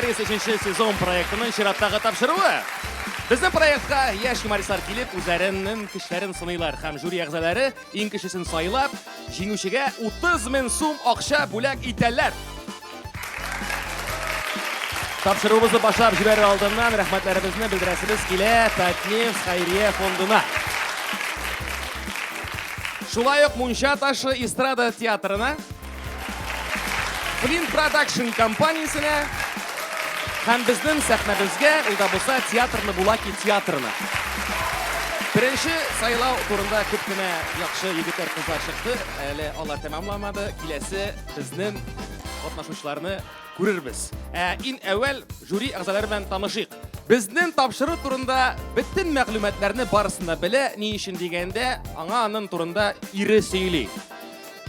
33 сезон проектының чираттағы тапшыруы. Біздің проектқа яш юмористлар келіп, үзләреннің кишләрен сыныйлар һәм жюри әгъзалары иң кішісін сайлап, җиңүчегә 30 мең сум акча бүләк итәләр. Тапшыруыбызны башлап җибәрер алдыннан рәхмәтләребезне белдерәсебез килә Татнефть хәйрия фондына. Шулай ук Мунча ташы эстрада театрына, Flint Production компаниясенә һәм безнең сәхнәбезгә, ул да булса театрны Булаки театрына. Беренче сайлау турында күп кенә яхшы егетләр кызлар чыкты. Әле алар тәмамламады. Киләсе безнең катнашучыларны күрербез. Иң әүвәл жюри әгъзалары белән танышыйк. Безнең тапшыру турында бөтен мәгълүматларны барысында белә, ни өчен дигәндә, аңа аның турында ире сөйли.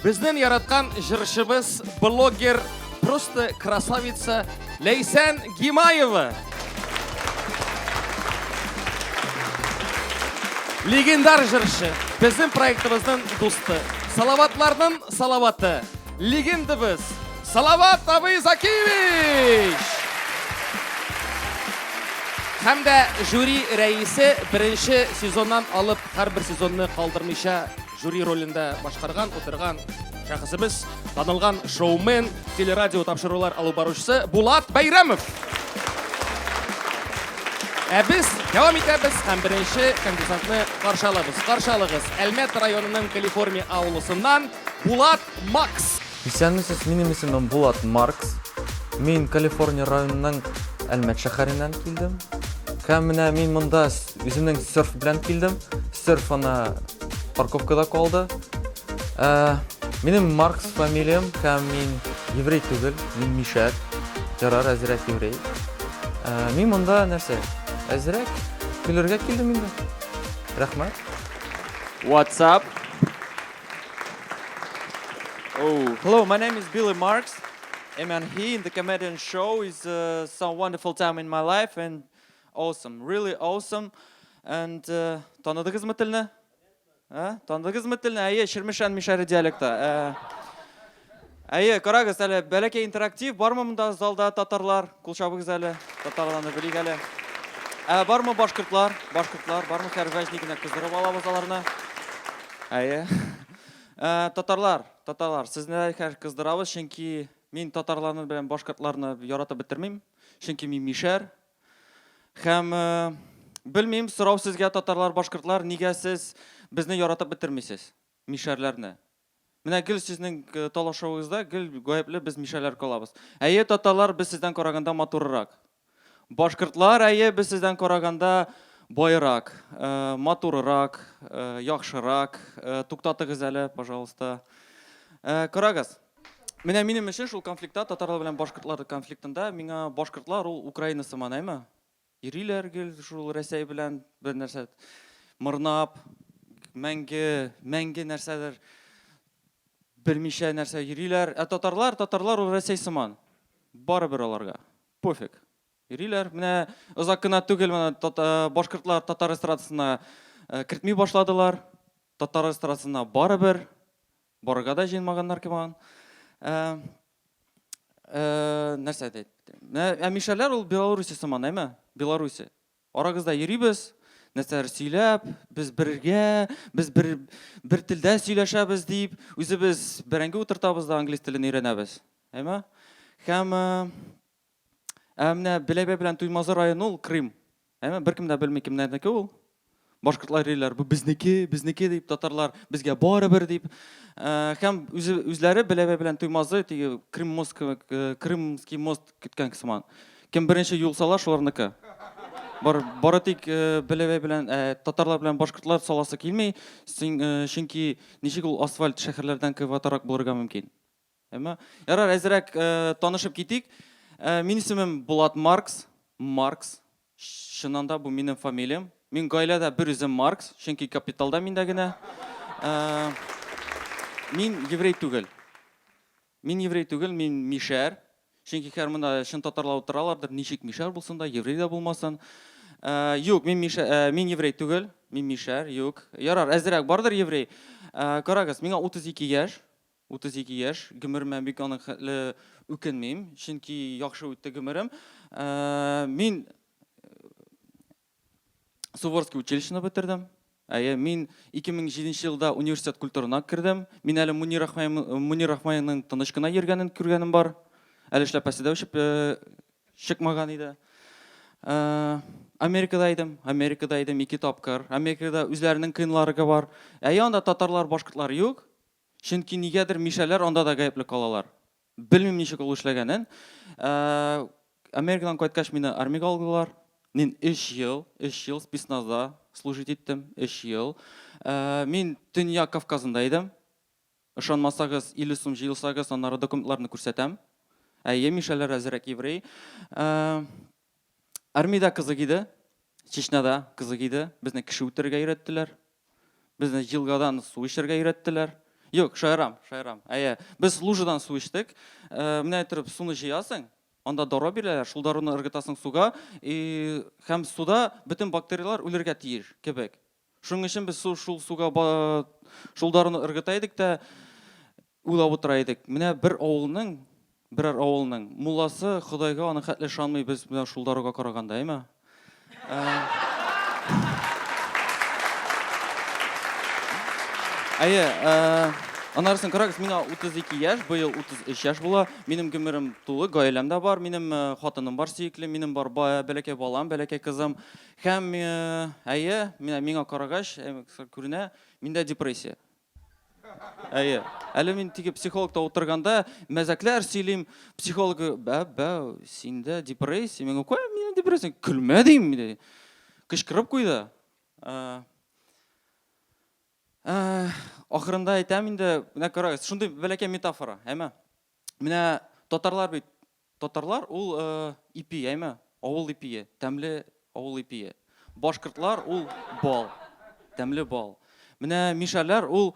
Безнең яраткан җырчыбыз, блогер, просто красавица Лейсән Гимаева. Легендар җырчы, безнең проектыбызның дусты, Салаватларның салаваты, легендабыз Салават Абыйзакиевич. Һәм дә жюри рәисе беренче сезоннан алып, һәрбер сезонны калдырмыйча жюри ролендә башкарган, утырган шәхесебез, танылган шоумен, телерадио тапшырулар алып баручысы Булат Бәйрәмов. Без дәвам итәбез һәм беренче конкурсантны каршылагыз. Әлмәт районының Калифорния авылысыннан Булат Макс. Исәнмесез, минем исемем Булат Маркс. Мин Калифорния районының Әлмәт шәһәреннән килдем. Һәм менә мин монда үземнең серф белән килдем. Серф ана парковкада калды. Минем Маркс фамилиям һәм мин еврей түгел, мин Мишәр. Ярар, әзрәк еврей. Мин монда нәрсә? Әзрәк көләргә килдем инде. Рәхмәт. What's up? Oh, hello, my name is Billy Marks. I'm here in the comedian show. It's some wonderful time in my life and awesome, really awesome. And tanıdınızmı tilni? Tanıdınızmı tilni? Әйе, Ширмешән Мишәри диалекты. Әйе, карагыз әле, бәләкәй интерактив бармы монда залда татарлар? Кул чабыгыз әле, татарларны белик әле. Бармы башкортлар? Башкортлар, бармы хәрвәҗни генә кыздырып алабыз аларны? Әйе. Татарлар, сезне хәр кыздырабыз, чөнки мин татарларны белән башкортларны яратып бетермим, чөнки мин Мишәр. Һәм белмим, сорау сезгә татарлар, башкортлар, нигә сез безне яратып бетермисез, Мишәрләрне? Менә гел сезнең талашуыгызда гел гаепле без Мишәрләр калабыз. Әйе, татарлар, без сездән караганда матуррак. Башкортлар, әйе, без сездән караганда байрак, матуррак, яхшырак. Туктатыгыз әле, пожалуйста. Карагыз. Менә минем өчен шул конфликтта, татарлар белән башкортлар конфликтында, миңа башкортлар ул Украина сыманаймы? Йөриләр гел шул Россия белән бер нәрсә мырнап, мәңге нәрсәдер белмичә нәрсә йөриләр. Татарлар ул Россия сыман. Барыбер аларга. Пофиг. Йөриләр. Менә озак кына түгел менә башкортлар татар эстрадасына кертми башладылар. Татар эстрадасына барыбер барырга да җыенмаганнар кеман. Нәрсә дәйт. Мишәрләр ул Беларусь сыманаймы? Беларусь. Арагызда йөрибез, нәрсәләр сөйләп, без бергә, без бер телдә сөйләшәбез дип, үзебез бәрәңге утыртабыз да англис телен өйрәнәбез. Әйме? Һәм менә Беләбәй белән Туймазы районы ул Крым. Әйме? Беркем дә белми кемнәрнеке ул. Башкортлар йөриләр, бу безнеке дип, татарлар безгә барыбер дип. Һәм үзләре Беләбәй белән Туймазы, теге Крымский мост көткән кысман. Кем беренче юл сала, шуларныкы. Бары тик Беләбәй белән татарлар белән башкортлар саласы килми, чөнки ничек ул асфальт шәһәрләрдән кыватарак булырга мөмкин. Әмма ярар, әзрәк танышып китик. Минем исемем Булат Маркс. Маркс. Чыннан да бу минем фамилиям. Мин гаиләдә бер үзем Маркс, чөнки капиталда миндә генә. Мин еврей түгел. Мин Мишәр. Чөнки һәр монда шын татарлар утыралардыр, ничек Мишәр булсын да, еврей дә булмасын. Юк, мин еврей түгел, мин Мишәр, юк. Ярар, әзрәк бардыр еврей. Карагыз, миңа 32 яшь. 32 яшь, гомерем бик аның үкенмим, чөнки яхшы үтте гомерем. Мин Суворский училищені бітірдім. Мен 2007 елда университет культурына кірдім. Мен әлі Мунир Рахманның тынышкына ергенін көргенім бар. Әлі шляпасыда өшіп шықмаған еді. Америкада идем 2 тапкыр. Америкада үзләренең кыйнларыгы бар. Анда татарлар, башкортлар юк. Чөнки нигәдер мишәләр анда да гаепле калалар. Белмим ничек ул эшләгәнен. Америкадан кайткач мине армиягә алдылар. Мин 3 ел спецназда служить иттем, 3 ел. Мин Төньяк Кавказында идем. Ышанмасагыз, 50 сум җыелсагыз, аннары документларны күрсәтәм. Мишәләр әзрәк еврей. Армияда кызык иде, Чечняда кызык иде. Безне кеше үтерергә өйрәттеләр. Безне җилгадан су эчәргә өйрәттеләр. Юк, шаярам. Без лужадан су эчтек. Менә әйтеп, суны җыясың, анда дора бирәләр, шул даруны ыргытасың суга, һәм суда бөтен бактериялар үләргә тиеш кебек. Шуның өчен без шул суга шул даруны ыргыта идек тә уйлап утыра идек. Менә берәр авылның мулласы Худайга аны хәтле ышанмый, без менә шул даруга караганда, әйме? Анарсын карагыз, мина 32 яшь, быел 33 яшь була. Минем гомерем тулы, гаиләм дә бар, минем хатыным бар сөекле, минем бар бәләкәй балам, бәләкәй кызым. Һәм миңа карагач, күренә, миндә депрессия. Әле мин тиге психологта утырганда мәзәкләр сөйлим, психологы, синдә депрессия, мин кая мине депрессия, көлмә дим, кычкырып куйды. Ахырында әйтәм инде, менә карагыз, шундый бәләкәй метафора, әйме? Менә татарлар бит, татарлар ул ипи, әйме? Авыл ипие, тәмле авыл ипие. Башкортлар ул бал, тәмле бал. Менә мишәләр ул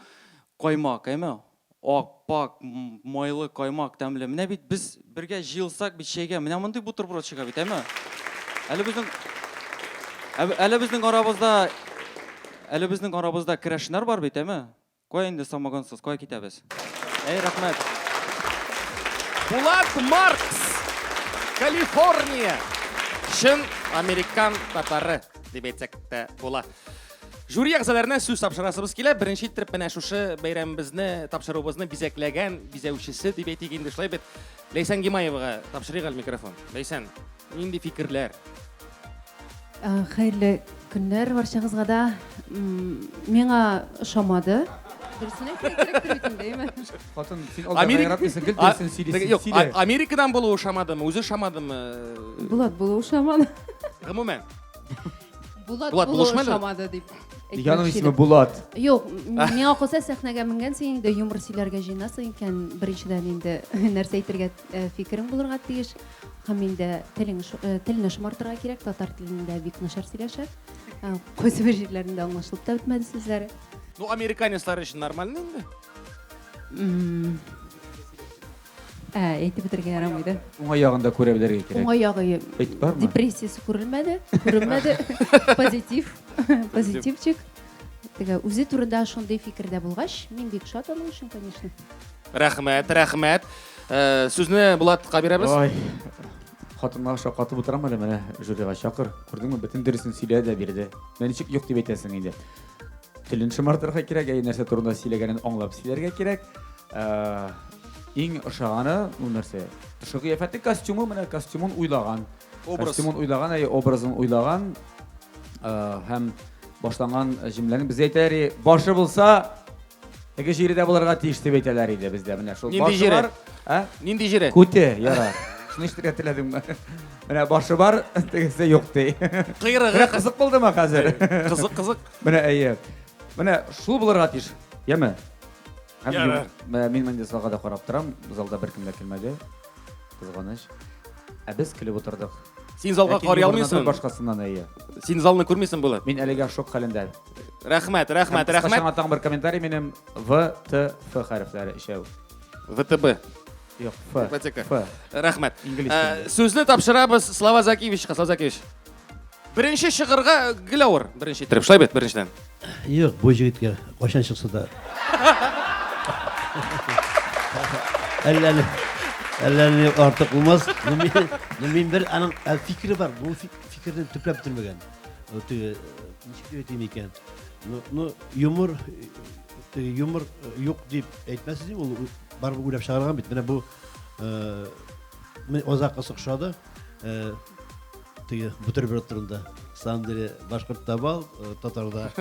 каймак, әйме? Ак, пак, майлы каймак, тәмле. Менә бит без бергә җыелсак бит чәйгә, менә мондый бутерброд чыга бит, әйме? Әле безнең арабызда керәшнәр бар бит, әйме? Кая инде самогонсыз, кая китәбез? Рәхмәт. Булат Маркс, Калифорния. Чын американ татары дип әйтсәк тә була. Жюри әгъзаларына сүз тапшырасыбыз килә. Беренче итеп менә шушы бәйрәмебезне, тапшыруыбызны бизәкләгән, бизәүчесе дип әйтик инде шулай бит. Ләйсән Гимаевага тапшырыйк әле микрофон. Ләйсән, нинди фикерләр? Хәерле көннәр барчагызга да. Миңа ошамады. Дөресен әйтергә әйме? Хатын, син алда яратмыйсың, гел дөресен сөйлисең. Америкадан булу ошамадымы, үзе ошамадымы? Булат булу ошамады. Гомумән. Булат булу ошамады дип. Яның исеме Булат. Юк, миңа калса сәхнәгә менгән син инде юмор сөйләргә җыенасың икән, беренчедән инде нәрсә әйтергә фикерең булырга тиеш. Һәм инде телне шомартырга кирәк, татар телендә бик начар сөйләшә. Кайсы бер җирләрендә аңлашылып та бетмәде сүзләре. Ну, американецлар өчен нормально инде. Әйтеп бетергә ярамый. Уңай ягында күрә белергә кирәк. Уңай ягы депрессиясы күрелмәде. Позитивчик. Теге үзе турында шундый фикердә булгач, мин бик шат аның өчен, конечно. Рәхмәт. Сүзне Булатка бирәбез. Ой. Хатынга шакатып утырам әле менә жюрига чакыр. Күрдеңме, бөтен дөресен сөйлә дә бирде. Менә ничек юк дип әйтәсең инде. Телен шомартырга кирәк, нәрсә турында сөйләгәнен аңлап сөйләргә кирәк. Иң ошаганы ул нәрсә? Тышкы кыяфәте костюмы, менә костюмын уйлаган. Костюмын уйлаган, образын уйлаган. Һәм башланган җимләрне без әйтәр, башы булса, теге җирдә булырга тиеш дип әйтәләр иде бездә. Менә шул башы бар. Нинди җире? Күте, ярар. Шуны эштәргә теләдем. Менә башы бар, тегесе юк ди. Кыйрыгы кызык булдымы хәзер? Кызык. Менә әйе. Менә шул булырга тиеш. Яме? Ярар. Мин монда залга да карап торам. Залда беркем дә килмәде. Кызганыч. Без килеп утырдык. Син залга карый алмыйсың. Башкасыннан әйе. Син залны күрмисең Булат. Мин әлегә шок хәлендә. Рәхмәт. Кышаңа бер комментарий минем ВТФ хәрефләре ишәү. ВТБ. Юк, Ф. Рәхмәт. Инглиз телендә. Сүзне тапшырабыз Слава Закиевичка. Слава Закиевич. Беренче чыгырга гелавр. Беренче итеп. Шулай бит, беренчедән. Юк, бу җегеткә кайчан чыкса да. Әлләне артык булмас. Мен бер аның фикри бар. Бу фикерне төпләп бетермәгән. Ничек дип әйтим икән? Юмор юк дип әйтмәс иде, ул бар уйлап чыгарган бит. Менә бу озак кысыкшады. Бутерброд турында. Самом деле башкортта бал, татарда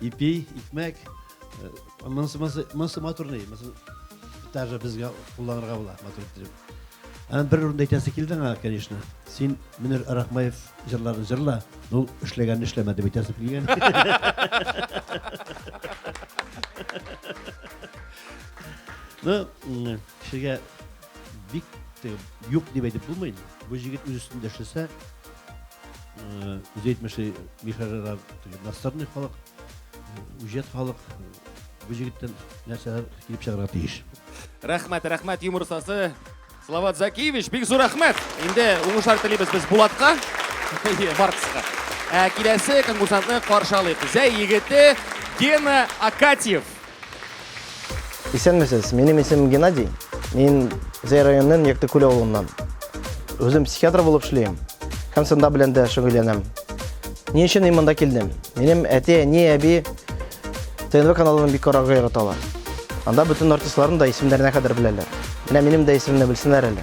ипи, икмәк. Монсы матурный. Даже безгә кулланырга була матур итеп. Бер урында әйтәсе килдең, конечно. Син Мөнир Рахмаев җырларын җырла, ул эшләгәнне эшләмә дип әйтәсе килгән. Кешегә бик юк дип әйтеп булмый. Бу җигит үз өстендә эшләсә, үзе әйтмеши михрарар настырный халык, үҗәт халык бу җигиттән нәрсәләр килеп чыгарга тиеш. Рәхмәт юмор остасы Салават Закиевич, бик зур рәхмәт. Инде уңышлар телибез без Булатка, Маркска. Киләсе конкурсантны каршы алыйк. Зәй егете Гена Акатьев. Исәнмесез, минем исемем Геннадий. Мин Зәй районының Яктыкүл авылыннан. Үзем психиатр булып эшлим. Һәм сында белән дә шөгыльләнәм. Ни өчен мин монда килдем? Минем әти, әни, әби ТНВ каналын бик карарга яраталар. Анда бүтән артистларны да исемнәренә кадәр беләләр. Менә минем дә исемне белсеннәр әле.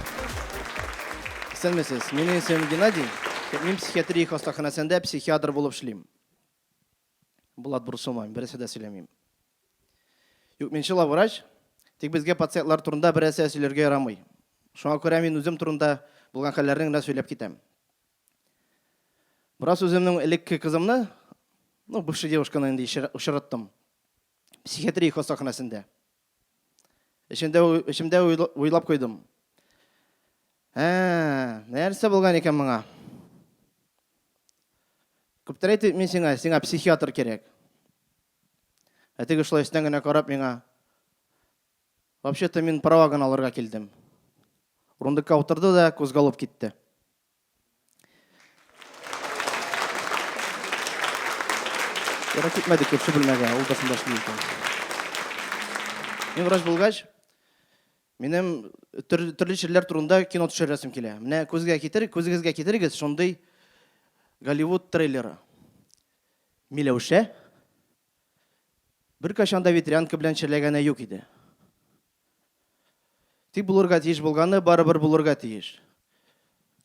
Исәнмесез, минем исемем Геннадий. Мин психиатрия хастаханәсендә психиатр булып эшлим. Булат Бурсумов, берсе дә сөйләмим. Юк, мин шулай врач. Тик безгә пациентлар турында берсе сөйләргә ярамый. Шуңа күрә мин үзем турында булган хәлләрне генә сөйләп китәм. Бераз үземнең элекке кызымны, бывшая девушканы инде очраттым. Психиатрия хастаханәсендә. Эчемдә уйлап куйдым. Нәрсә булган икән моңа? Күптәр әйтеп мин сиңа психиатр кирәк. Теге шулай өстән генә карап миңа. Вообще-то мин правагын алырга килдем. Урындыкка утырды да кузгалып китте. Яра китмәде көпші белмәгән, ул да шунда эшли икән. Мин врач булгач, минем төрле чирләр турында кино төшерәсем килә. Менә күзегезгә китерегез шундый Голливуд трейлеры. Миләүшә бер кашанда ветерянка белән чирләгәне юк иде. Тик булырга тиеш булганы барыбер булырга тиеш.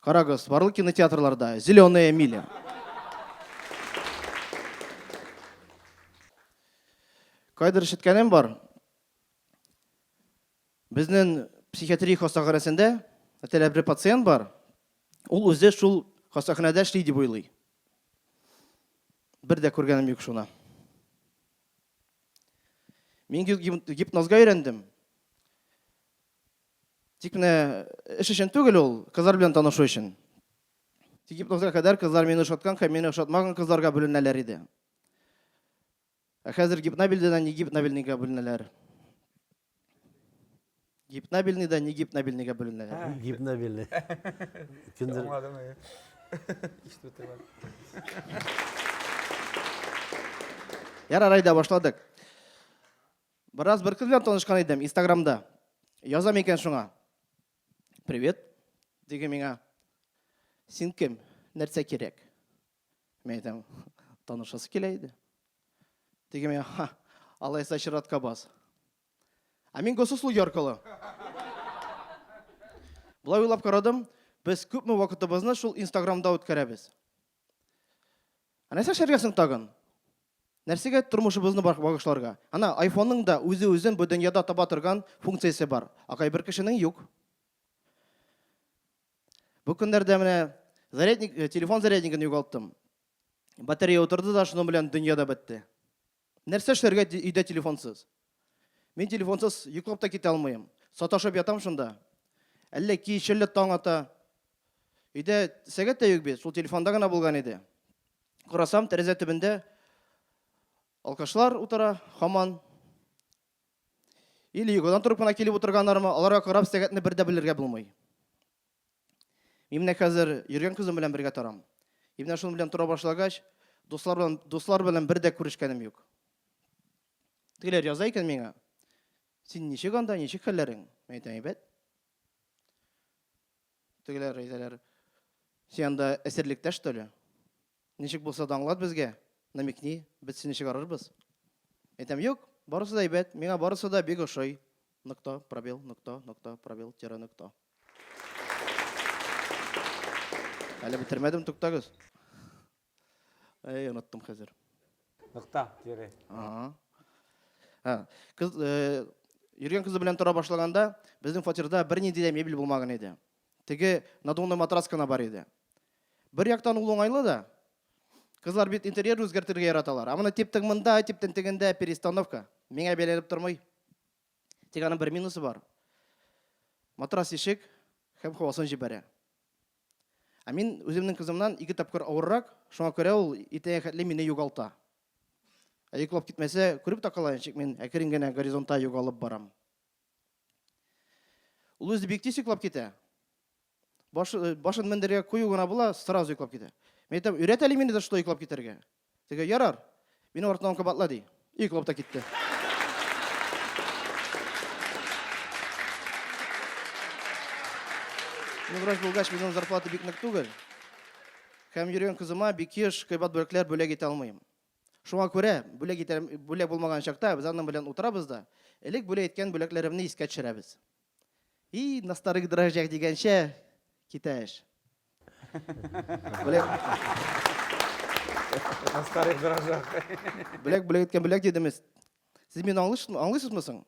Карагыз, барлык кинотеатрларда «Зеленая миля». Кайдыр ишеткәнем бар. Безнең психиатрия хастаханәсендә бер пациент бар. Ул үзе шул хастаханәдә эшли дип уйлый. Бер дә күргәнем юк шуны. Мин гипнозга өйрәндем. Тик менә эш өчен түгел ул, кызлар белән танышу өчен. Тик гипнозга кадәр кызлар мине ошаткан һәм мине ошатмаган кызларга бүленәләр иде. Хәзер гипнобильдән не гипнобильнигә бүленәләр. Гипнобильныйда не гипнобильнигә бүленәләр. Гипнобильный. Күндер. Яра райда башладык. Бераз бер кыз белән танышкан идем Инстаграмда. Язам икән шуңа. Привет. Диге миңа. Син кем? Нәрсә кирәк? Мен әйтәм, танышасы килә иде. Диге миңа, алайса чиратка бас. Мин госуслуги аркылы. Булай уйлап карадым, без күпме вакытыбызны шул Инстаграмда үткәрәбез. Нәрсә эшләргә соң тагын? Нәрсәгә тормышыбызны багышларга? Ана айфонның да үзе-үзен бу дөньяда таба торган функциясе бар. Кайбер кешенең юк. Бу көннәрдә менә телефон заряднигын югалттым. Батарея утырды да шуның белән дөньяда бетте. Нәрсә эшләргә өйдә телефонсыз? Мин телефонсыз йоклап та китә алмыйм. Саташып ятам шунда. Әллә кичәлле таң ата. Өйдә сәгать тә юк бит, шул телефонда гына булган иде. Карасам, тәрәзә төбендә алкашлар утыра, һаман. Или йогадан торып кына килеп утырганнармы, аларга карап сәгатьне бер дә белергә булмый. Мин менә хәзер йөргән кызым белән бергә торам. Менә шуның белән тора башлагач, дуслар белән бер дә күрешкәнем юк. Тегеләр яза икән миңа. Син ничек анда, ничек хәлләрең? Мен әйтәм, әйбәт. Тегеләр әйтәләр. Сен анда әсерлектә что ли? Ничек булса да аңлат безгә. Намекни, без сине чыгарырбыз. Әйтәм, юк, барысы да әйбәт. Миңа барысы да бик ошый. Нокта, пробел, нокта, нокта, пробел, тире нокта. Әле бетермәдем, туктагыз. Оныттым хәзер. Нокта, тире. Кыз йөргән кызы белән тора башлаганда, безнең фатирда берни дә мебель булмаган иде. Теге надувной матрас кына бар иде. Бер яктан ул уңайлы да. Кызлар бит интерьер үзгәртергә яраталар. Аны типтең монда, типтең тегендә перестановка. Миңа бәйләнеп тормый. Тик аның бер минусы бар. Матрас ишек һәм һавасын җибәрә. Мин үземнең кызымнан 2 тапкыр авыррак, шуңа күрә ул итәгә хәтле мине югалта. Йоклап китмәсә, күреп та калаячак мин әкрен генә горизонтта югалып барам. Ул үзе бик тиз йоклап китә. Башын мендергә кую гына була, сразу йоклап китә. Мен әйтәм, өйрәт әле мине дә шулай йоклап китәргә. Теге ярар. Мине артыннан кабатла ди. Йоклап та китте. Мин врач булгач, минем зарплата бик нык түгел. Һәм йөргән кызыма бик еш кыйбат бүләкләр бүләк итә алмыйм. Шуңа күрә, бүләк булмаган чакта без аның белән утырабыз да, элек бүләк иткән бүләкләремне искә төшерәбез. И на старых дрожжах дигәнчә китәш. На старых дрожжах. Бүләк иткән бүләк дидемез. Сез мине аңлыйсызмы соң?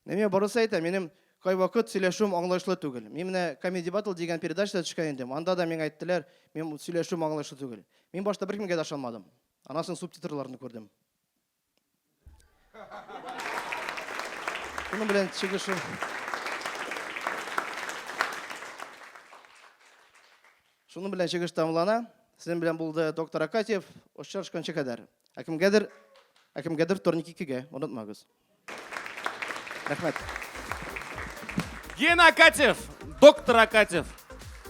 Неме барысы әйтә, минем кай вакыт сөйләшүм аңлашлы түгел. Мин менә Comedy Battle дигән передачада төшкән идем. Анда да миңа әйттеләр, мин сөйләшүм аңлашлы түгел. Мин башта беркемгә дә ышанмадым. Анасын субтитрларны күрдем. Шуның белән чыгышым. Шуның белән чыгыш тамамлана. Сезнең белән булды доктор Акатьев. Очрашканча кадәр. Кемгәдер турник 2-гә, онытмагыз. Рәхмәт. Гена Акатьев, доктор Акатьев.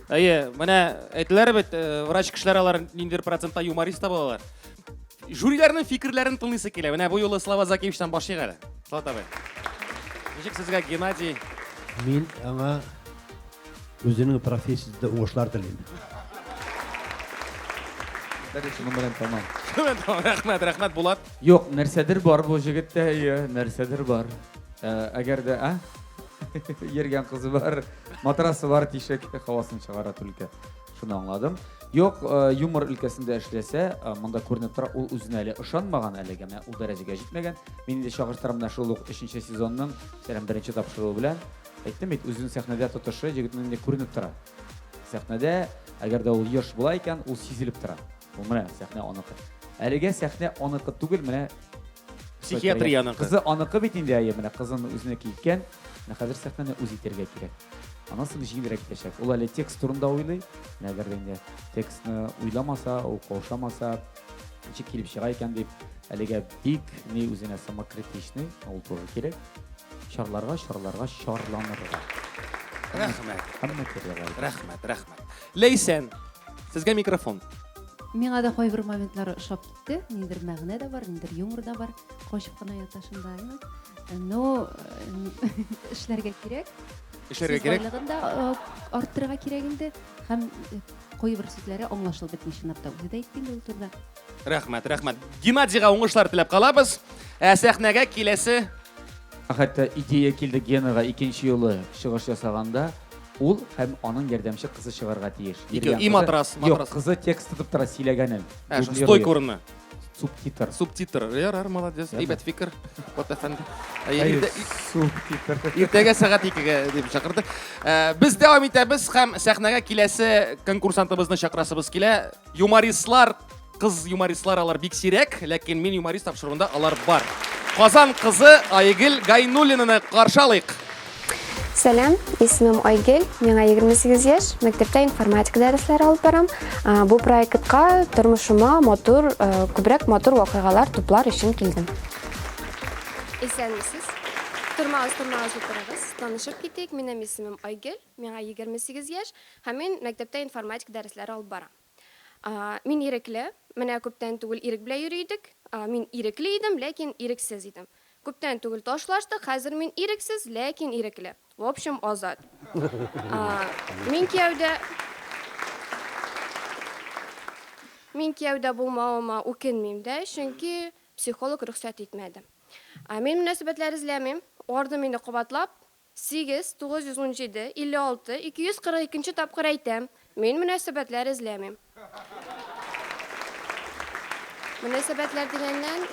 Менә әйтләр бит, врач кешеләр алар ниндидер процентта юморист табалар. Жюриләрнең фикерләрен тыңлыйсы килә. Менә бу юлы Слава Закевичтан башлыйк әле. Слава табай. Ничек сезгә Геннадий? Мин аңа үзенең профессиясендә уңышлар телим. Шуның белән тамам. Рәхмәт Булат. Юк, нәрсәдер бар бу җегеттә, нәрсәдер бар. Әгәр дә, йөргән кызы бар, матрасы бар, тишек һавасын чыгара түлкә. Шуны аңладым. Юк, юмор өлкәсендә эшләсә, монда күренеп тора, ул үзенә әле ышанмаган әлегә, ул дәрәҗәгә җитмәгән. Мин инде чагыштырам да шул ук 3нче сезонның, сәлам беренче тапшыруы белән. Әйттем бит, үзенең сәхнәдә тотышы җегетнең инде күренеп тора. Сәхнәдә, әгәр дә ул еш була икән, ул сизелеп тора. Ул менә сәхнә аныкы. Әлегә сәхнә аныкы түгел, менә Психиатрия аныкы. Кызы аныкы бит инде, менә кызын үзенеке икән, хәзер сәхнәне үз итәргә кирәк. Анасын җиңелрәк итәчәк. Ул әле текст турында уйлый, әгәр дә инде текстны уйламаса, ул каушамаса, ничек килеп чыга икән дип, әлегә бик ни үзенә самокритичный, ул туры кирәк. Чарларга чарланырга. Рәхмәт. Лейсән, сезгә микрофон. Миңа да кайбер моментлар ошап китте. Ниндер мәгънә дә бар, ниндер юмор да бар. Качып кына яташында, но эшләргә кирәк. Байлыгын да арттырырга кирәк инде. Һәм кайбер сүзләре аңлашылып бетмичә напта. Үзе дә әйтте инде ул турда. Рәхмәт. Геннадийга уңышлар теләп калабыз. Сәхнәгә киләсе. Хәтта идея килде Генага икенче юлы чыгыш ясаганда, ул һәм аның ярдәмче кызы чыгарга тиеш. И матрас. Юк, кызы текст тотып тора сөйләгәнен. Стойка урыны. Субтитр. Ярар, молодец. Әйбәт фикер. Вот әфәнде. Субтитр. Иртәгә сәгать 2-гә дип чакырды. Без дәвам итәбез һәм сәхнәгә киләсе конкурсантыбызны чакырасыбыз килә. Юмористлар, кыз юмористлар алар бик сирәк, ләкин мин юморист тапшыруында алар бар. Казан кызы Айгөл Гайнуллинаны каршы алыйк. Сәлам, исемем Айгөл, миңа 28 яшь, мәктәптә информатика дәресләре алып барам. Бу проектка тормышыма күбрәк мотор вакыйгалар туплар өчен килдем. Исәнмесез? Тормагыз утырыгыз. Танышып китик. Минем исемем Айгөл, миңа 28 яшь, һәм мин мәктәптә информатика дәресләре алып барам. Мин ирекле, менә күптән түгел ирек белән йөридек. Мин ирекле идем, ләкин ирексез идем. Күптән түгел ташлаштык. Хәзер мин ирексез, ләкин ирекле. В общем, азат. Мин кияүдә булмавыма үкенмим дә, чөнки психолог рөхсәт итмәде. Мин мөнәсәбәтләр эзләмим. Орды мине кабатлап 8 917 56 242 тапкыр әйтәм. Мин мөнәсәбәтләр эзләмим. Мөнәсәбәтләр дигәннән,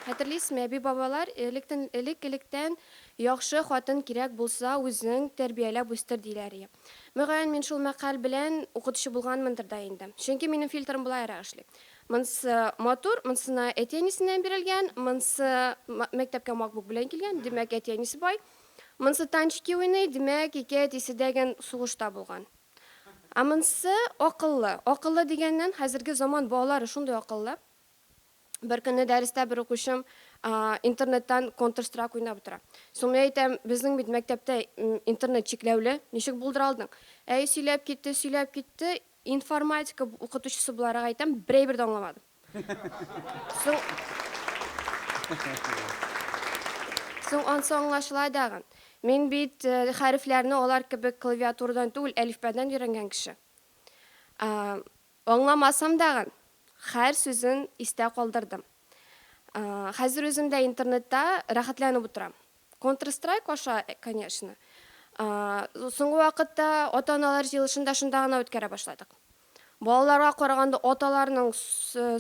хәтерлисезме, әби бабалар элек-электән яхшы хатын кирәк булса, үзең тәрбияләп үстер диләр. Мөгаен мин шул мәкаль белән укытучы булганмындыр да инде. Чөнки минем фильтрым булайрак эшли. Монсы матур, монсына әтиәнисеннән бирелгән, монсы мәктәпкә MacBook белән килгән, димәк әтиәнисе бай. Монсы танчики уйный, димәк ике әтисе дәгән сугышта булган. Монсы акыллы. Акыллы дигәннән хәзерге заман балалары шундый акыллы. Бер көнне дәрестә бер укучым интернеттан Counter-Strike уйнап тора. Соң мин әйтәм, безнең бит мәктәптә интернет чикләүле, ничек булдыра алдың? Сөйләп китте, информатика укытучысы буларак әйтәм, берәйбер дә аңламадым. Соң ансы аңлашыла дагын. Мин бит хәрефләрне алар кебек клавиатурадан түгел, әлифбадан өйрәнгән кеше. Аңламасам дагын һәр сүзен истә калдырдым. Хәзер үземдә интернетта рәхәтләнеп утырам. Counter-Strike аша, конечно. Соңгы вакытта ата-аналар җыелышында шунда гына үткәрә башладык. Балаларга караганда аталарның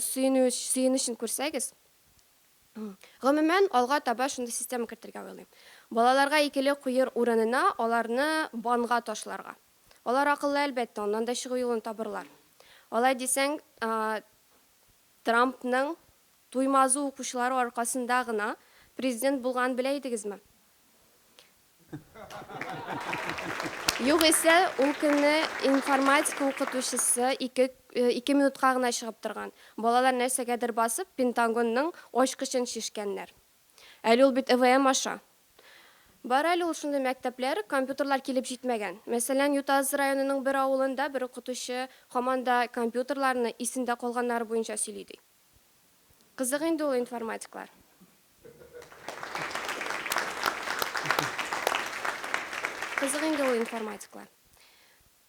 сөенечен күрсәгез, гомумән алга таба шундый система кертергә уйлыйм. Балаларга икеле куер урынына аларны банга ташларга. Алар акыллы әлбәттә, аннан да чыгу юлын табырлар. Алай дисәң, Трампның туймазы укучылары аркасында гына президент булган белә идегезме? Югыйсә, ул көнне информатика укытучысы 2 минутка гына чыгып торган. Балалар нәрсәгәдер басып, Пентагонның ачкычын шишкәннәр. Әле ул бит ЭВМ аша. Бар әле ул шундый мәктәпләр, компьютерлар килеп җитмәгән. Мәсәлән, Ютаз районының бер авылында бер укытучы һаманда компьютерларны исендә калганнары буенча сөйли ди. Кызык инде ул информатиклар.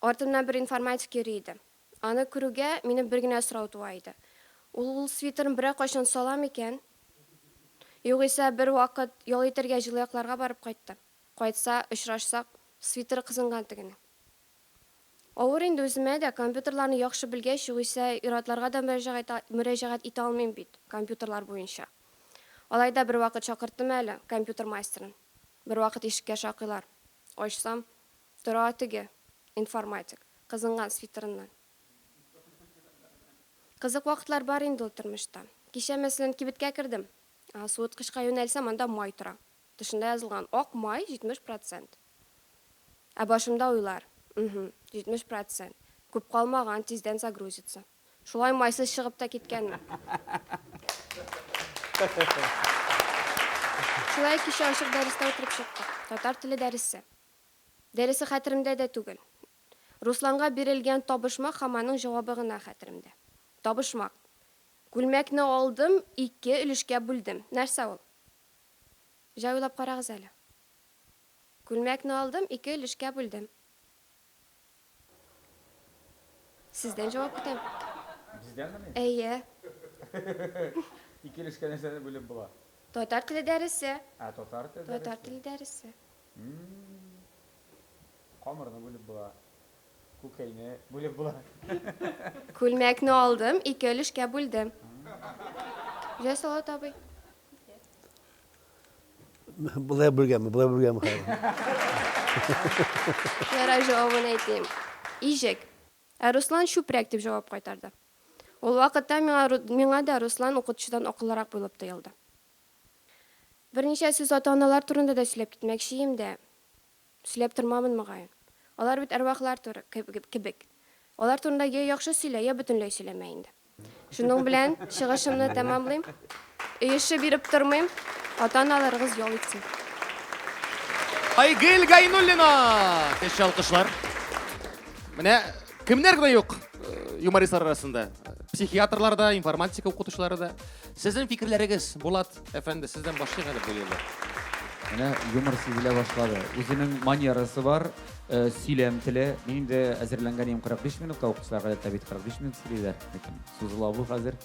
Артымнан бер информатик йөри иде. Аны күрүгә минем бер генә сорау туа иде. Ул свитерын берәр кайчан салам икән? Югыйсә бер вакыт ял итәргә җылыякларга барып кайтты. Кайтса, очрашсак, свитер кызынган тегене. Авыр инде үземә дә компьютерларны яхшы белгәч, югыйсә иратларга да мөрәҗәгать итә алмыйм бит, компьютерлар буенча. Алайда бер вакыт чакырттым әле компьютер мастерын. Бер вакыт ишеккә шакыйлар. Ачсам, тора теге информатик, кызынган свитерыннан. Кызык вакытлар бар инде ул тормышта. Кичә мәсәлән кибеткә кердем. Суыткычка юнәлсәм, анда май тора. Тышында язылган ак май 70%. Башымда уйлар. 70%. Күп калмаган, тиздән загрузится. Шулай майсыз чыгып та киткәнме? Шулай кичә ачык дәрестә утырып чыктык. Татар теле дәресе. Дәресе хәтеремдә дә түгел. Русланга бирелгән табышмак һәм җавабы гына хәтеремдә. Табышмак. Күлмәкне алдым, 2 өлешкә бүлдем. Нәрсә ул? Җайлап карагыз әле. Күлмәкне алдым, 2 өлешкә бүлдем. Сездән җавап көтәм. Бездәнме? Әйе. 2 өлешкә нәрсәне бүлеп була? Татар теле дәресе. Татар теле. Татар теле дәресе. Камырны бүлеп була. Күкәйне бүлеп була. Күлмәкне алдым, 2 өлешкә бүлдем. Җәсалат абый. Булай бергәме хәзер. Ярай җавабын әйтим. Ижек. Руслан чүпрәк дип җавап кайтарды. Ул вакытта миңа да Руслан укытучыдан акыллырак булып тоелды. Берничә сүз ата-аналар турында да сөйләп китмәкче дә. Сөйләп тормамын мөгаен. Алар бит арвахлар туры кебек. Алар турында я яхшы сөйлә, я бөтенләй сөйләмә инде. Шуның белән чыгышымны тәмамлыйм. Өйше биреп тормыйм. Ата-аналарыгыз ял итсен. Айгөл Гайнуллина! Теш алкышлар. Менә кемнәр генә юк юмористлар арасында? Психиатрлар да, информатика укытучылары да. Сезнең фикерләрегез, Булат әфәнде, сездән башлыйк әле бу юлы. Менә юмор сизелә башлады. Үзенең манерасы бар, сөйләм теле. Мин инде әзерләнгән 45 минутка, укучылар гадәттә бит 45 минут сөйлиләр. Ләкин сузыла бу хәзер.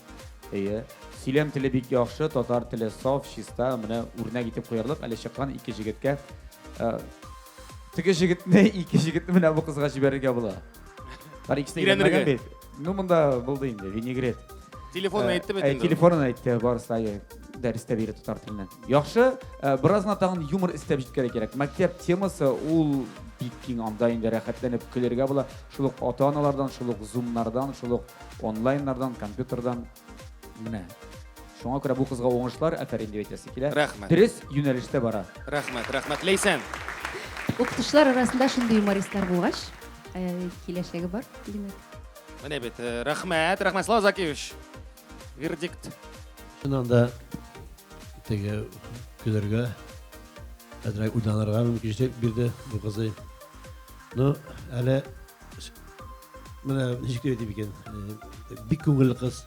Сөйләм теле бик яхшы, татар теле саф, чиста. Менә үрнәк итеп куярлык, әле чыккан ике җегеткә. Теге җегетне менә бу кызга җибәрергә була. Бар икесенә Өйрәнергә. бит. Ну монда булды инде, винегрет. Телефонын әйтте бит инде. Телефонын әйтте, барысы дәрестә бирә татар теленнән. Яхшы, беразна тагын юмор истәп җиткән кирәк. Мәктәп темасы ул бик киң, анда инде рәхәтләнеп көләргә була. Шул ук ата-аналардан, шул ук зумнардан, шул ук онлайннардан, компьютердан менә. Шуңа күрә бу кызга уңышлар, әфәрин дип әйтәсе килә. Рәхмәт. Дөрес юнәлештә бара. Рәхмәт. Лейсән. Укытучылар арасында шундый юмористлар булгач, киләчәге бар, димәк. Менә бит, рәхмәт, Слава Закевич. Вердикт. Шуннан да теге көләргә, әдрәк уйланырга мөмкинлек бирде бу кызы. Ну, әле менә ничек дип икән, бик күңелле кыз.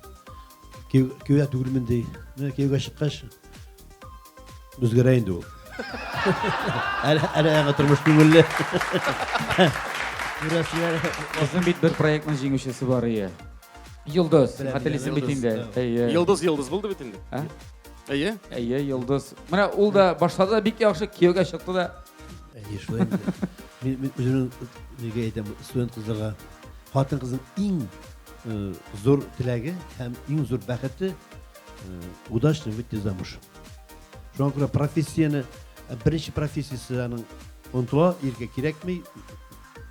Күйә түгелмен ди. Менә күйгә чыккач үзгәрә инде ул. Әле аңа тормыш күңелле. Озын бит бер проектның җиңүчесе бар ие. Йолдыз, хәтерлисем бит инде. Йолдыз булды бит инде. Әйе? Әйе, Йолдыз. Менә ул да башлады да бик яхшы кияүгә чыкты да. Шулай инде. Мин үземнең нигә әйтәм, студент кызларга, хатын кызның иң зур теләге һәм иң зур бәхете удачный выйти замуж. Шуңа күрә профессияны, беренче профессиясы аның онтуа иргә кирәкми,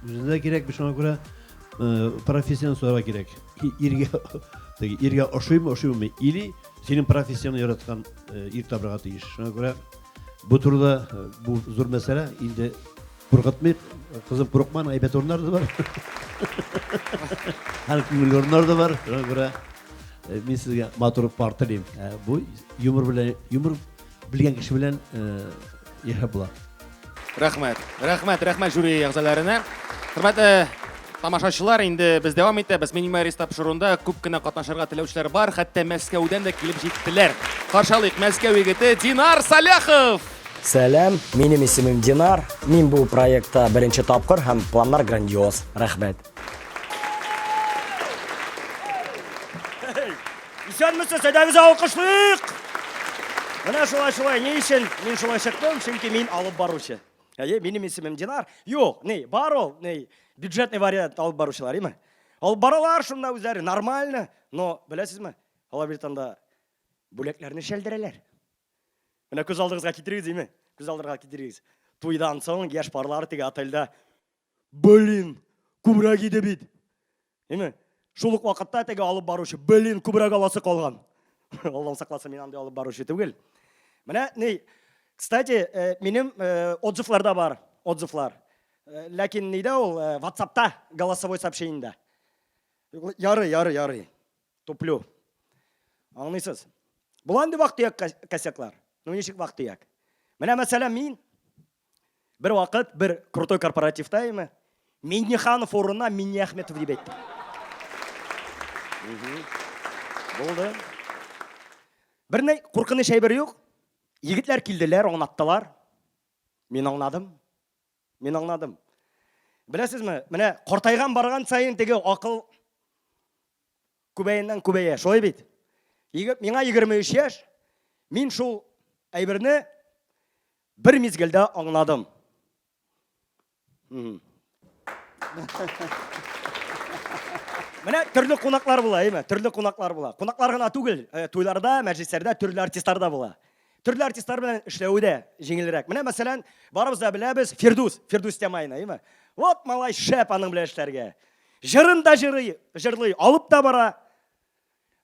үзенә кирәк, шуңа күрә профессияны сорарга кирәк. Иргә ошыймы, или синең профессияны яраткан ир табырга тиеш. Шуңа күрә бу турыда бу зур мәсьәлә инде куркытмый, кызым курыкман, әйбәт урыннар да бар. Һәр күңел урыннар да бар. Шуңа күрә мин сезгә матур пар телим. Бу юмор белгән кеше белән яшәп була. Рәхмәт жюри әгъзаларына. Хөрмәтле тамашачылар, инде без дәвам итәбез. Минем арест тапшыруында күп кенә катнашырга теләүчеләр бар, хәтта Мәскәүдән дә килеп җиттеләр. Каршылык Мәскәү егете Динар Саляхов. Сәлам, минем исемем Динар. Мин бу проектта беренче тапкыр һәм планнар грандиоз. Рәхмәт. Исәнмесез, әйдәгез алкышлыйк. Менә шулай, ни өчен мин шулай чыктым? Чөнки мин алып баручы. Минем исемем Динар. Юк, бар ул, бюджетный вариант алып баручылар, име? Алып баралар шунда үзләре нормально, но беләсезме? Алар бит анда бүләкләрне шәлдерәләр. Менә күз алдыгызга китерегез, име? Күз алдыгызга китерегез. Туйдан соң яшь парлар теге отельдә күбрәк иде бит. Име? Шул ук вакытта теге алып баручы күбрәк аласы калган. Аллаһ сакласын, мин андай алып баручы түгел. Менә кстати, минем отзывларда бар, отзывлар. Ләкин нидә ул WhatsApp'та голосовой сообщениедә. Ярый. Туплю. Аңлыйсыз? Буланды вакыт косяклар. Ну ничек вакыт як? Менә мәсәлән мин бер вакыт бер крутой корпоративта име? Минниханов урынына Миннихметов дип әйттем. Булды. Берне куркыныч әйбер юк. Егетләр килделәр, аңлаттылар. Мин аңладым. Беләсезме? Менә картайган барган сайын теге акыл күбәеннән күбәя. Шулай бит. Миңа 23 яшь. Мин шул әйберне бер мизгелдә аңладым. Менә төрле кунаклар була, име? Төрле кунаклар була. Кунаклар гына түгел, туйларда, мәҗлесләрдә төрле артистлар да була. Төрле артистлар белән эшләүдә җиңелрәк. Менә мәсәлән, барыбыз да беләбез, Фирдус Темайна, име? Вот малай шәп аның белән эшләргә. Җырын да җырлый, алып та бара.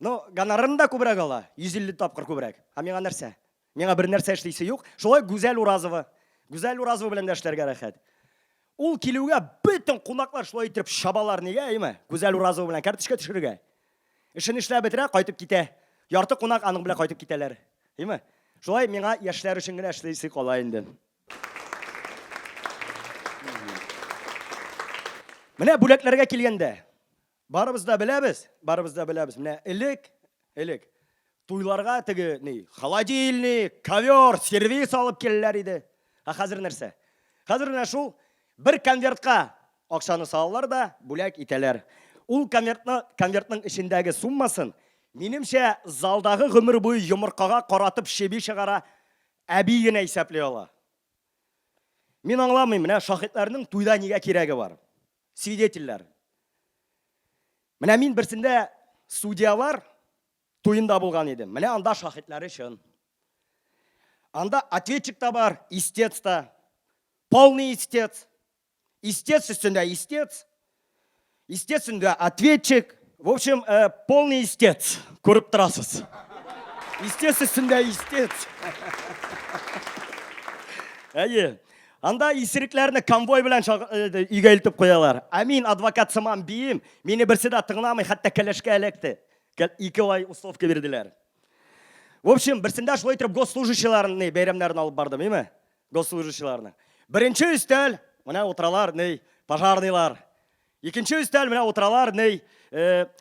Но гонорарын да күбрәк ала, 150 тапкыр күбрәк. Миңа нәрсә? Миңа бер нәрсә эшлисе юк. Шулай Гүзәл Уразова белән дә эшләргә рәхәт. Ул килүгә бөтен кунаклар шулай итеп шабалар нигә, име? Гүзәл Уразова белән карточка төшерергә. Эшен эшләп бетерә, кайтып китә. Ярты кунак аның белән кайтып китәләр. Име? Шулай миңа яшьләр өчен генә эшлисе кала инде. Менә бүләкләргә килгәндә, барыбыз да беләбез. Менә элек туйларга теге не холодильник, ковер, сервис алып келеләр иде. Хәзер нәрсә? Хәзер менә шул бер конвертка акчаны салалар да бүләк итәләр. Ул конвертның эчендәге суммасын минемчә залдагы гомер буе йомыркага каратып шеби чыгара әби генә исәпләй ала. Мин аңламыйм, менә шаһитларның туйда нигә кирәге бар? Свидетельләр. Менә мин берсендә судьялар туйында булган идем. Менә анда шаһитлар өчен. Анда ответчик та бар, истец та. Полный истец. Истец өстендә истец. Истец өстендә ответчик. В общем, полный истец. Күреп торасыз. Истец өстендә истец. Әйе. Анда исерекләрне конвой белән өйгә илтеп куялар. Ә мин адвокат сыман бием, мине берсе дә тыңламый, хәтта кәләшкә эләкте. 2 ай условка бирделәр. В общем, берсендә шулай итеп госслужащийларны бәйрәмнәрен алып бардым, әйме? Госслужащийларны. Беренче өстәл, менә утыралар, пожарныйлар. Икенче өстәл, менә утыралар,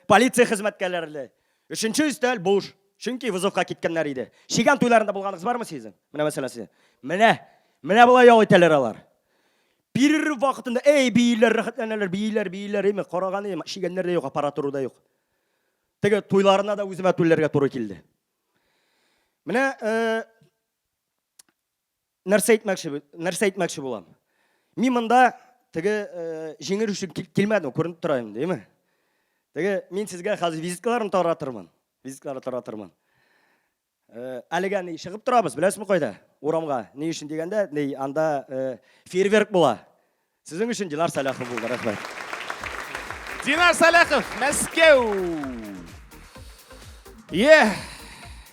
полиция хезмәткәрләре. Өченче өстәл буш. Чөнки вызовка киткәннәр иде. Шигән туйларында булганыгыз бармы сезнең? Менә мәсьәләсе. Менә булай ял итәләр алар. Бир вакытында бийләр рәхәтләнәләр, бийләр, әйме, караган шигәннәр дә юк, аппаратура да юк. Теге туйларына да үземә түләргә туры килде. Менә нәрсә әйтмәкче булам. Мин монда теге җиңер өчен килмәдем, күренеп торам, әйме? Теге мин сезгә хәзер визиткаларны таратырмын. Әлегә чыгып торабыз, беләсезме кайда? Урамга. Ни өчен дигәндә, анда фейерверк була. Сезнең өчен Динар Салахов булды, рәхмәт. Динар Салахов, Мәскәү.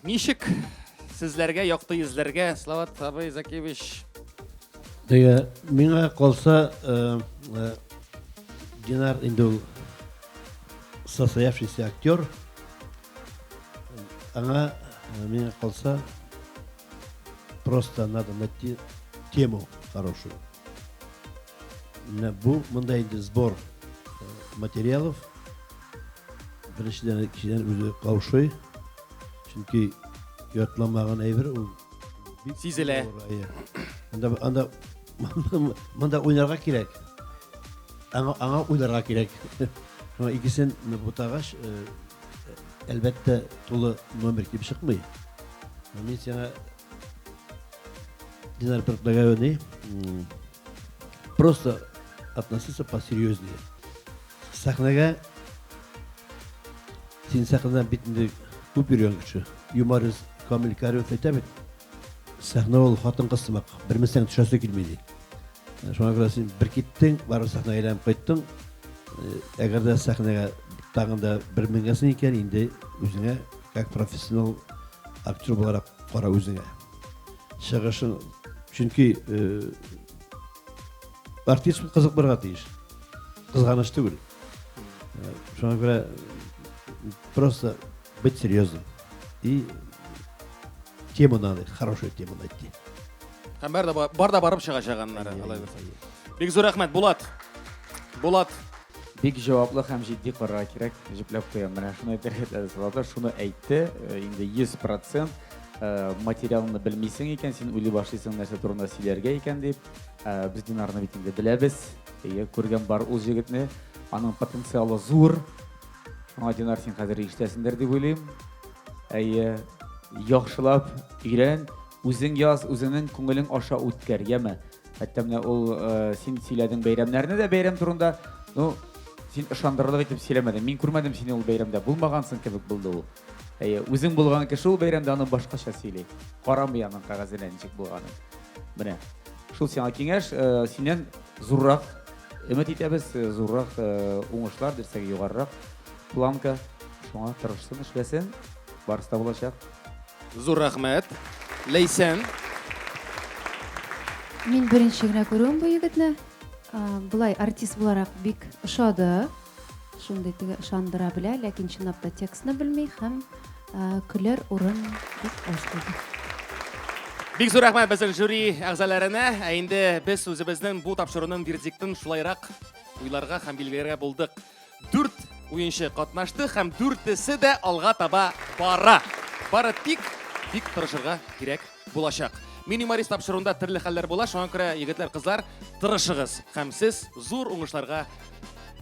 Ничек сезләргә, якты йөзләргә, Слават абый Закевич? Миңа калса, Динар инде ул состоявшийся актер. Аңа миңа калса, просто надо найти тему хорошую. Бу монда инде сбор материалов. Беренчедән үзе каушый. Чөнки ятламаган әйбер ул сизелә. Монда уйнарга кирәк. Аңа уйларга кирәк. Шуңа икесен бутагач, әлбәттә тулы номер килеп чыкмый. Мин сиңа Динар предлагаю просто относиться посерьезнее. Сахнага син сахнадан битинде күп йөргән кеше. Юморист Камил Кариев әйтә бит. Сахна ул хатын кысмак, бермесәң төшәсе килми ди. Шуңа күрә син бер киттең, бары сахнага әйләнеп кайттың. Әгәр дә сахнага тагында бер меңгәсен икән, инде үзеңә как профессионал актер буларак кара үзеңә. Чыгышың, чөнки артист кызык барга тиеш. Кызганыч түгел. Шуңа күрә просто быть серьезным и тему надо, хорошую тему найти. Һәм бар да барып чыгачаганнары, алай булса. Бик зур рәхмәт, Булат. Бик җаваплы һәм җитди карарга кирәк. Җипләп куям. Менә шуны әйтә, шуны әйтте. Инде 100% материалны белмисең икән, син уйлый башлыйсың нәрсә турында сөйләргә икән дип. Без Динарны бит инде беләбез. Күргән бар ул җегетне, аның потенциалы зур. Шуңа Динар син хәзер иштәсендер дип уйлыйм. Яхшылап өйрән, үзең яз, үзеңнең күңелең аша үткәр, яме. Хәтта менә ул син сөйләдең бәйрәмнәрне дә бәйрәм турында, син ышандырырлык итеп сөйләмәдең. Мин күрмәдем сине ул бәйрәмдә, булмагансың кебек булды ул. Үзең булган кеше ул бәйрәмдә аны башкача сөйли. Карамый аның кәгазенә ничек булганын. Менә шул сиңа киңәш, синнән зуррак өмет итәбез, зуррак уңышлар, дөресәге югарырак планка. Шуңа тырышсын, эшләсен, барысы да булачак. Зур рәхмәт. Ләйсән. Мин беренче генә күрүем бу егетне. Булай артист буларак бик ошады. Шундый теге ышандыра белә, ләкин чынлап та текстны белми һәм көләр урын бик аз булды. Бик зур рәхмәт безнең жюри әгъзаларына. Инде без үзебезнең бу тапшыруның вердиктын шулайрак уйларга һәм билгеләргә булдык. 4 уенчы катнашты һәм 4-се дә алга таба бара. Бары тик тырышырга кирәк булачак. Мин юморист тапшыруында төрле хәлләр була, шуңа күрә егетләр, кызлар, тырышыгыз һәм сез зур уңышларга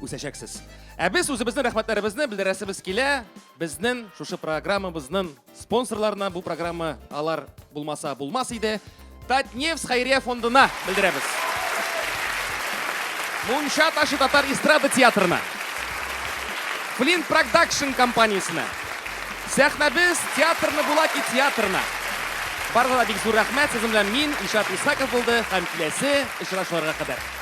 үсәчәксез. Ә біз үзебезнең рәхмәтләребезне белдерәсебез килә. Безнең шушы программабызның спонсорларына, бу программа алар булмаса булмас иде. Татнефть хәйрия фондына белдерәбез. Мунча ташы татар эстрада театрына. Flint Production компаниясына. Сәхнәбез театрны Булаки театрына. Барыгызга бик зур рәхмәт. Сезнең белән мин, Илшат Исхаков булды һәм киләсе очрашуларга кадәр.